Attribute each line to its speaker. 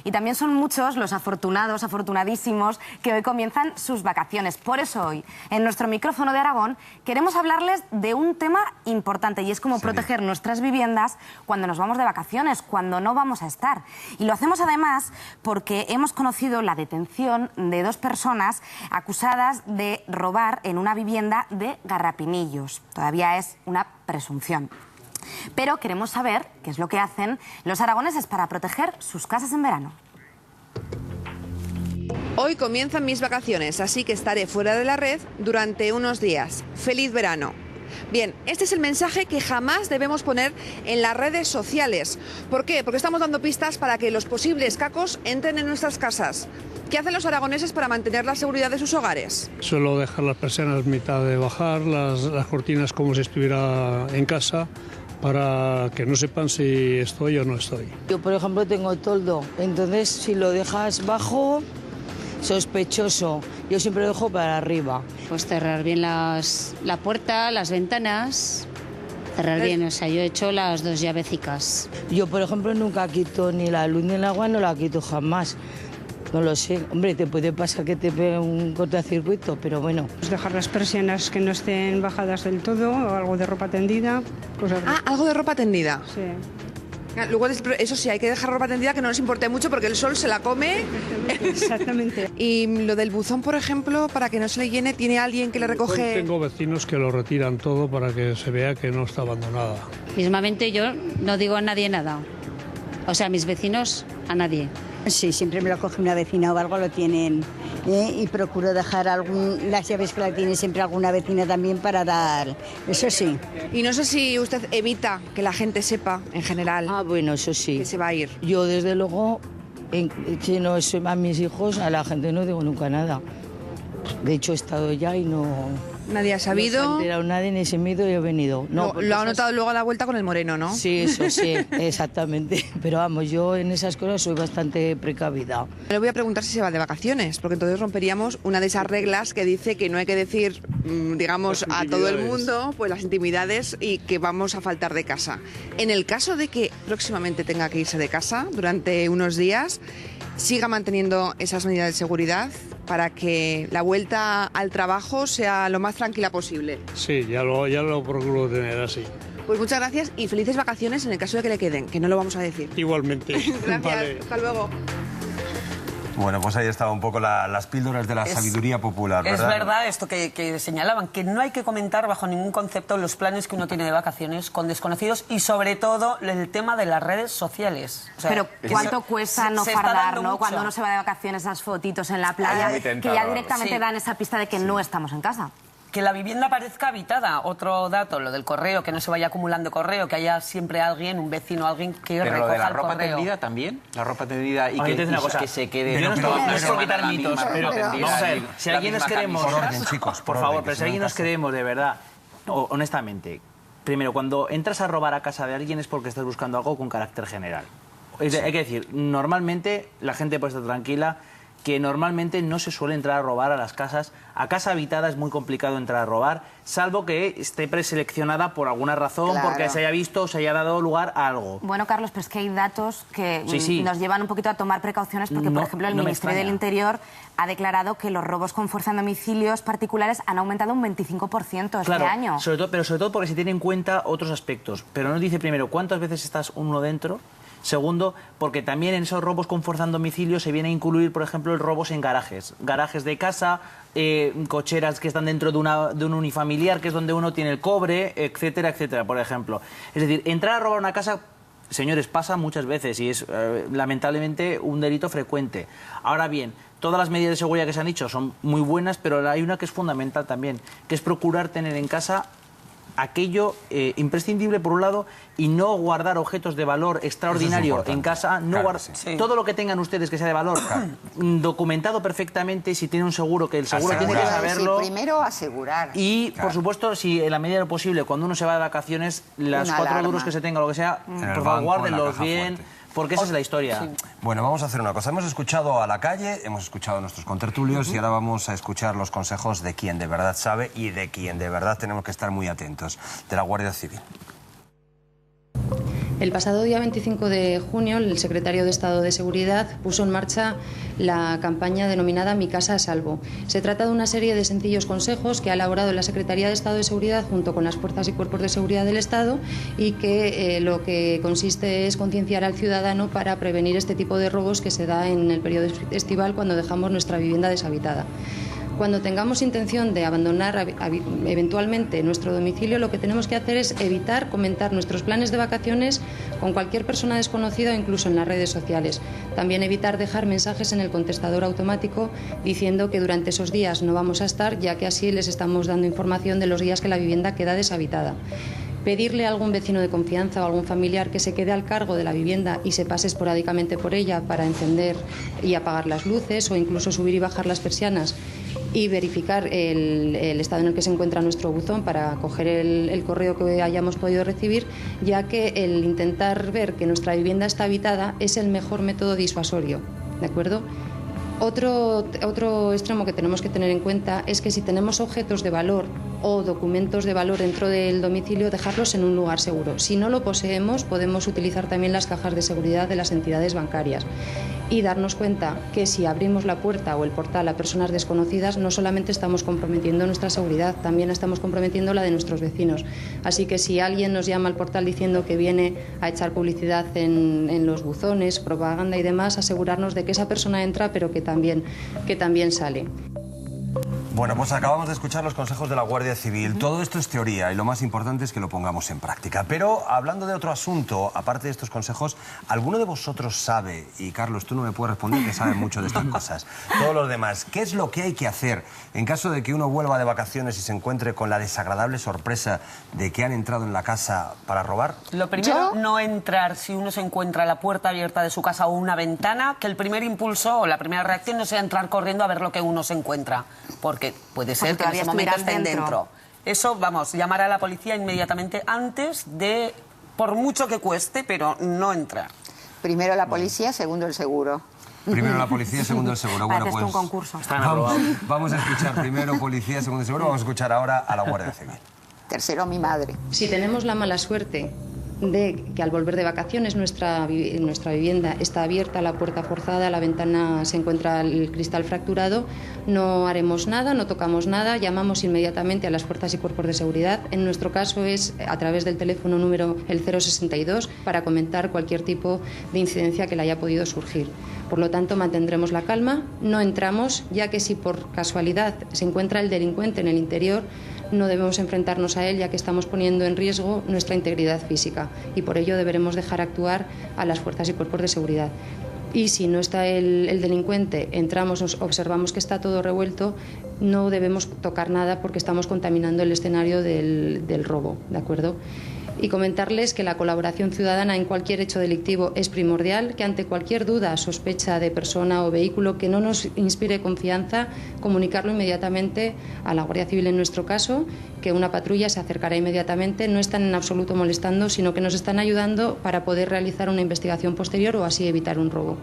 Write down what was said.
Speaker 1: Y también son muchos los afortunados, afortunadísimos, que hoy comienzan sus vacaciones. Por eso hoy, en nuestro micrófono de Aragón, queremos hablarles de un tema importante y es cómo proteger nuestras viviendas cuando nos vamos de vacaciones, cuando no vamos a estar. Y lo hacemos además porque hemos conocido la detención de 2 personas acusadas de robar en una vivienda de Garrapinillos. Todavía es una presunción. Pero queremos saber qué es lo que hacen los aragoneses para proteger sus casas en verano.
Speaker 2: Hoy comienzan mis vacaciones, así que estaré fuera de la red durante unos días. ¡Feliz verano! Bien, este es el mensaje que jamás debemos poner en las redes sociales. ¿Por qué? Porque estamos dando pistas para que los posibles cacos entren en nuestras casas. ¿Qué hacen los aragoneses para mantener la seguridad de sus hogares?
Speaker 3: Suelo dejar las persianas mitad de bajar, las cortinas como si estuviera en casa, para que no sepan si estoy o no estoy.
Speaker 4: Yo, por ejemplo, tengo toldo, entonces si lo dejas bajo, sospechoso. Yo siempre lo dejo para arriba.
Speaker 5: Pues cerrar bien la puerta, las ventanas, cerrar bien. O sea, yo he hecho las 2 llavecicas.
Speaker 4: Yo, por ejemplo, nunca quito ni la luz ni el agua, no la quito jamás. No lo sé. Hombre, te puede pasar que te pegue un cortocircuito, pero bueno.
Speaker 6: Dejar las persianas que no estén bajadas del todo, o algo de ropa tendida.
Speaker 2: ¿Algo de ropa tendida?
Speaker 6: Sí.
Speaker 2: Luego, eso sí, hay que dejar ropa tendida que no nos importe mucho porque el sol se la come.
Speaker 6: Exactamente.
Speaker 2: Y lo del buzón, por ejemplo, para que no se le llene, ¿tiene alguien que le recoge?
Speaker 3: Tengo vecinos que lo retiran todo para que se vea que no está abandonada.
Speaker 5: Mismamente yo no digo a nadie nada. O sea, mis vecinos, a nadie.
Speaker 7: Sí, siempre me lo coge una vecina o algo, lo tienen. Y procuro dejar las llaves que la tiene siempre alguna vecina también para dar, eso sí.
Speaker 2: Y no sé si usted evita que la gente sepa, en general,
Speaker 4: Bueno, eso sí.
Speaker 2: que se va a ir.
Speaker 4: Yo, desde luego, si no soy a mis hijos, a la gente no digo nunca nada. De hecho, he estado ya y no...
Speaker 2: Nadie ha sabido.
Speaker 4: No se ha enterado nadie, ni se me ha ido y he venido.
Speaker 2: No, lo ha notado luego a la vuelta con el moreno, ¿no?
Speaker 4: Sí, eso sí, exactamente. Pero vamos, yo en esas cosas soy bastante precavida.
Speaker 2: Le voy a preguntar si se va de vacaciones, porque entonces romperíamos una de esas reglas que dice que no hay que decir, digamos, a todo el mundo pues las intimidades y que vamos a faltar de casa. En el caso de que próximamente tenga que irse de casa durante unos días, siga manteniendo esas medidas de seguridad para que la vuelta al trabajo sea lo más tranquila posible.
Speaker 3: Sí, ya lo procuro tener así.
Speaker 2: Pues muchas gracias y felices vacaciones en el caso de que le queden, que no lo vamos a decir.
Speaker 3: Igualmente.
Speaker 2: Gracias,
Speaker 3: Vale.
Speaker 2: hasta luego.
Speaker 8: Bueno, pues ahí estaba un poco las píldoras de la sabiduría popular, ¿verdad?
Speaker 9: Es verdad esto que señalaban, que no hay que comentar bajo ningún concepto los planes que uno tiene de vacaciones con desconocidos y sobre todo el tema de las redes sociales. O sea,
Speaker 1: pero ¿cuánto cuesta no fardar, ¿no? Cuando uno se va de vacaciones, esas fotitos en la playa, que ya directamente dan esa pista de que no estamos en casa?
Speaker 9: Que la vivienda parezca habitada. Otro dato, lo del correo, que no se vaya acumulando correo, que haya siempre alguien, un vecino, alguien que
Speaker 10: pero
Speaker 9: recoja
Speaker 10: lo de la
Speaker 9: el
Speaker 10: ropa
Speaker 9: correo.
Speaker 10: tendida también, la ropa tendida y
Speaker 11: Oye,
Speaker 10: que,
Speaker 11: una cosa,
Speaker 10: que se quede...
Speaker 11: Yo no es por quitar mitos, pero vamos a ver, si alguien nos queremos...
Speaker 8: Por orden, chicos,
Speaker 11: por
Speaker 8: orden,
Speaker 11: favor,
Speaker 8: que
Speaker 11: pero
Speaker 8: si
Speaker 11: si
Speaker 8: no
Speaker 11: alguien
Speaker 8: en
Speaker 11: nos
Speaker 8: casa.
Speaker 11: queremos de verdad, honestamente, primero, cuando entras a robar a casa de alguien es porque estás buscando algo con carácter general. Hay que decir, normalmente la gente puede estar tranquila, que normalmente no se suele entrar a robar a las casas. A casa habitada es muy complicado entrar a robar, salvo que esté preseleccionada por alguna razón, porque se haya visto o se haya dado lugar a algo.
Speaker 1: Bueno, Carlos, pero es que hay datos que
Speaker 11: Sí.
Speaker 1: nos llevan un poquito a tomar precauciones porque, por ejemplo, el Ministerio del Interior ha declarado que los robos con fuerza en domicilios particulares han aumentado un 25% este año.
Speaker 11: Pero sobre todo porque se tiene en cuenta otros aspectos. Pero nos dice primero cuántas veces estás uno dentro. Segundo, porque también en esos robos con fuerza en domicilio se viene a incluir, por ejemplo, el robos en garajes. Garajes de casa, cocheras que están dentro de un unifamiliar, que es donde uno tiene el cobre, etcétera, etcétera, por ejemplo. Es decir, entrar a robar una casa, señores, pasa muchas veces y es lamentablemente un delito frecuente. Ahora bien, todas las medidas de seguridad que se han dicho son muy buenas, pero hay una que es fundamental también, que es procurar tener en casa aquello imprescindible por un lado y no guardar objetos de valor extraordinario en casa, no todo lo que tengan ustedes que sea de valor documentado perfectamente, si tiene un seguro, que el seguro tiene que saberlo.
Speaker 7: Sí, primero asegurar.
Speaker 11: Y por supuesto, si en la medida de lo posible, cuando uno se va de vacaciones, las 4 duros que se tenga, lo que sea, por favor, guárdenlos bien. Porque esa es la historia.
Speaker 8: Sí. Bueno, vamos a hacer una cosa. Hemos escuchado a la calle, hemos escuchado a nuestros contertulios y ahora vamos a escuchar los consejos de quien de verdad sabe y de quien de verdad tenemos que estar muy atentos, de la Guardia Civil.
Speaker 12: El pasado día 25 de junio, el secretario de Estado de Seguridad puso en marcha la campaña denominada Mi casa a salvo. Se trata de una serie de sencillos consejos que ha elaborado la Secretaría de Estado de Seguridad junto con las fuerzas y cuerpos de seguridad del Estado y que lo que consiste es concienciar al ciudadano para prevenir este tipo de robos que se da en el periodo estival cuando dejamos nuestra vivienda deshabitada. Cuando tengamos intención de abandonar eventualmente nuestro domicilio, lo que tenemos que hacer es evitar comentar nuestros planes de vacaciones con cualquier persona desconocida o incluso en las redes sociales. También evitar dejar mensajes en el contestador automático diciendo que durante esos días no vamos a estar, ya que así les estamos dando información de los días que la vivienda queda deshabitada. Pedirle a algún vecino de confianza o algún familiar que se quede al cargo de la vivienda y se pase esporádicamente por ella para encender y apagar las luces o incluso subir y bajar las persianas y verificar el estado en el que se encuentra nuestro buzón para coger el correo que hayamos podido recibir, ya que el intentar ver que nuestra vivienda está habitada es el mejor método disuasorio, ¿de acuerdo? Otro extremo que tenemos que tener en cuenta es que si tenemos objetos de valor o documentos de valor dentro del domicilio, dejarlos en un lugar seguro. Si no lo poseemos, podemos utilizar también las cajas de seguridad de las entidades bancarias y darnos cuenta que si abrimos la puerta o el portal a personas desconocidas, no solamente estamos comprometiendo nuestra seguridad, también estamos comprometiendo la de nuestros vecinos. Así que si alguien nos llama al portal diciendo que viene a echar publicidad en los buzones, propaganda y demás, asegurarnos de que esa persona entra, pero que también sale.
Speaker 8: Bueno, pues acabamos de escuchar los consejos de la Guardia Civil. Todo esto es teoría y lo más importante es que lo pongamos en práctica. Pero hablando de otro asunto, aparte de estos consejos, ¿alguno de vosotros sabe, y Carlos, tú no me puedes responder que sabes mucho de estas cosas, todos los demás, qué es lo que hay que hacer en caso de que uno vuelva de vacaciones y se encuentre con la desagradable sorpresa de que han entrado en la casa para robar?
Speaker 9: Lo primero, no entrar si uno se encuentra la puerta abierta de su casa o una ventana, que el primer impulso o la primera reacción no sea entrar corriendo a ver lo que uno se encuentra, porque puede ser que en ese momento estén dentro. Eso, vamos, llamar a la policía inmediatamente antes de, por mucho que cueste, pero no entrar.
Speaker 13: Primero la policía, segundo el seguro.
Speaker 8: Primero la policía, segundo el seguro. Bueno, pues
Speaker 1: un concurso.
Speaker 8: Vamos a escuchar primero policía, segundo el seguro. Vamos a escuchar ahora a la Guardia Civil.
Speaker 13: Tercero, mi madre.
Speaker 12: Si tenemos la mala suerte de que al volver de vacaciones nuestra vivienda está abierta, la puerta forzada, la ventana se encuentra el cristal fracturado, no haremos nada, no tocamos nada, llamamos inmediatamente a las fuerzas y cuerpos de seguridad. En nuestro caso es a través del teléfono número el 062 para comentar cualquier tipo de incidencia que le haya podido surgir. Por lo tanto, mantendremos la calma, no entramos, ya que si por casualidad se encuentra el delincuente en el interior, no debemos enfrentarnos a él, ya que estamos poniendo en riesgo nuestra integridad física y por ello deberemos dejar actuar a las fuerzas y cuerpos de seguridad. Y si no está el delincuente, entramos, observamos que está todo revuelto, no debemos tocar nada porque estamos contaminando el escenario del robo, ¿de acuerdo? Y comentarles que la colaboración ciudadana en cualquier hecho delictivo es primordial, que ante cualquier duda, sospecha de persona o vehículo que no nos inspire confianza, comunicarlo inmediatamente a la Guardia Civil en nuestro caso, que una patrulla se acercará inmediatamente, no están en absoluto molestando, sino que nos están ayudando para poder realizar una investigación posterior o así evitar un robo.